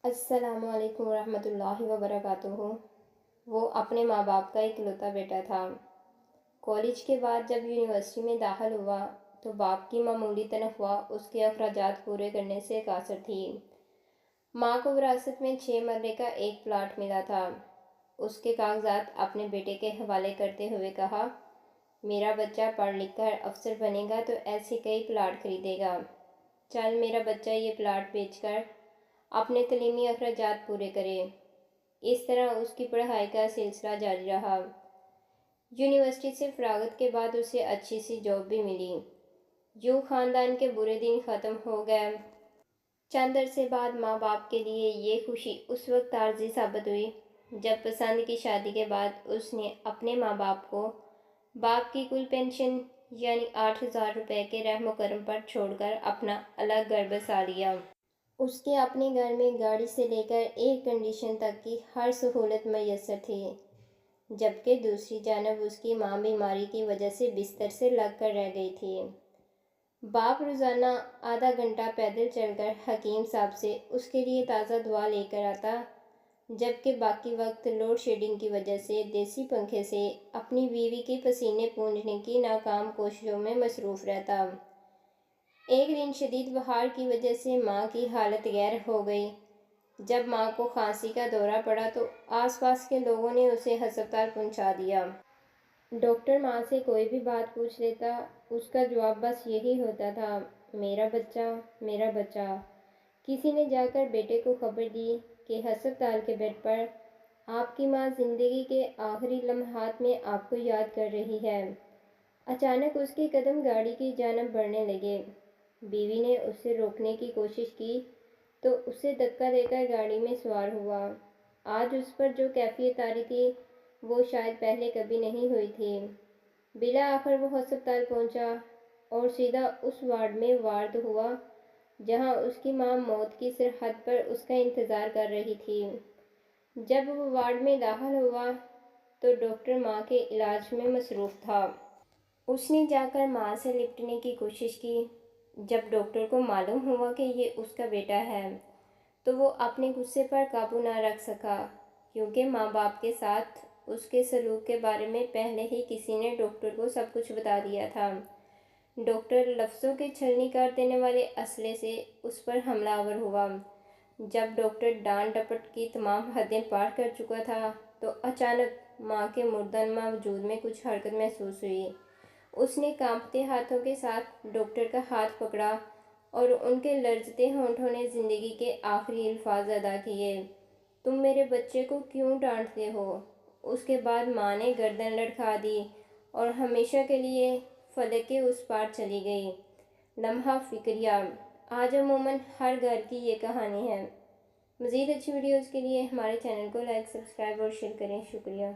السلام علیکم ورحمۃ اللہ وبرکاتہ۔ وہ اپنے ماں باپ کا اکلوتا بیٹا تھا۔ کالج کے بعد جب یونیورسٹی میں داخل ہوا تو باپ کی معمولی تنخواہ اس کے اخراجات پورے کرنے سے قاصر تھی۔ ماں کو وراثت میں 6 مرلے کا ایک پلاٹ ملا تھا۔ اس کے کاغذات اپنے بیٹے کے حوالے کرتے ہوئے کہا، میرا بچہ پڑھ لکھ کر افسر بنے گا تو ایسے کئی پلاٹ خریدے گا۔ چل میرا بچہ یہ پلاٹ بیچ کر اپنے تعلیمی اخراجات پورے کرے۔ اس طرح اس کی پڑھائی کا سلسلہ جاری رہا۔ یونیورسٹی سے فراغت کے بعد اسے اچھی سی جاب بھی ملی۔ یوں خاندان کے برے دن ختم ہو گئے۔ چند عرصے بعد ماں باپ کے لیے یہ خوشی اس وقت عارضی ثابت ہوئی جب پسند کی شادی کے بعد اس نے اپنے ماں باپ کو باپ کی کل پینشن یعنی 8,000 روپے کے رحم و کرم پر چھوڑ کر اپنا الگ گھر بسا لیا۔ اس کے اپنے گھر میں گاڑی سے لے کر ایئر کنڈیشن تک کی ہر سہولت میسر تھی، جبکہ دوسری جانب اس کی ماں بیماری کی وجہ سے بستر سے لگ کر رہ گئی تھی۔ باپ روزانہ آدھا گھنٹہ پیدل چل کر حکیم صاحب سے اس کے لیے تازہ دوا لے کر آتا، جبکہ باقی وقت لوڈ شیڈنگ کی وجہ سے دیسی پنکھے سے اپنی بیوی کے پسینے پونجنے کی ناکام کوششوں میں مصروف رہتا۔ ایک دن شدید بخار کی وجہ سے ماں کی حالت غیر ہو گئی۔ جب ماں کو کھانسی کا دورہ پڑا تو آس پاس کے لوگوں نے اسے ہسپتال پہنچا دیا۔ ڈاکٹر ماں سے کوئی بھی بات پوچھ لیتا، اس کا جواب بس یہی ہوتا تھا، میرا بچہ، میرا بچہ۔ کسی نے جا کر بیٹے کو خبر دی کہ ہسپتال کے بیڈ پر آپ کی ماں زندگی کے آخری لمحات میں آپ کو یاد کر رہی ہے۔ اچانک اس کے قدم گاڑی کی جانب بڑھنے لگے۔ بیوی نے اسے روکنے کی کوشش کی تو اسے دھکا دے کر گاڑی میں سوار ہوا۔ آج اس پر جو کیفیت طاری تھی وہ شاید پہلے کبھی نہیں ہوئی تھی۔ بالآخر وہ ہسپتال پہنچا اور سیدھا اس وارڈ میں وارد ہوا جہاں اس کی ماں موت کی سرحد پر اس کا انتظار کر رہی تھی۔ جب وہ وارڈ میں داخل ہوا تو ڈاکٹر ماں کے علاج میں مصروف تھا۔ اس نے جا کر ماں سے لپٹنے کی کوشش کی۔ جب ڈاکٹر کو معلوم ہوا کہ یہ اس کا بیٹا ہے تو وہ اپنے غصے پر قابو نہ رکھ سکا، کیونکہ ماں باپ کے ساتھ اس کے سلوک کے بارے میں پہلے ہی کسی نے ڈاکٹر کو سب کچھ بتا دیا تھا۔ ڈاکٹر لفظوں کے چھلنی کاٹ دینے والے اسلحے سے اس پر حملہ آور ہوا۔ جب ڈاکٹر ڈانٹ ڈپٹ کی تمام حدیں پار کر چکا تھا تو اچانک ماں کے مردنما وجود میں کچھ حرکت محسوس ہوئی۔ اس نے کانپتے ہاتھوں کے ساتھ ڈاکٹر کا ہاتھ پکڑا اور ان کے لرزتے ہونٹوں نے زندگی کے آخری الفاظ ادا کیے، تم میرے بچے کو کیوں ڈانٹتے ہو؟ اس کے بعد ماں نے گردن لڑکھا دی اور ہمیشہ کے لیے فلک کے اس پار چلی گئی۔ لمحہ فکریہ۔ آج عموماً ہر گھر کی یہ کہانی ہے۔ مزید اچھی ویڈیوز کے لیے ہمارے چینل کو لائک، سبسکرائب اور شیئر کریں۔ شکریہ۔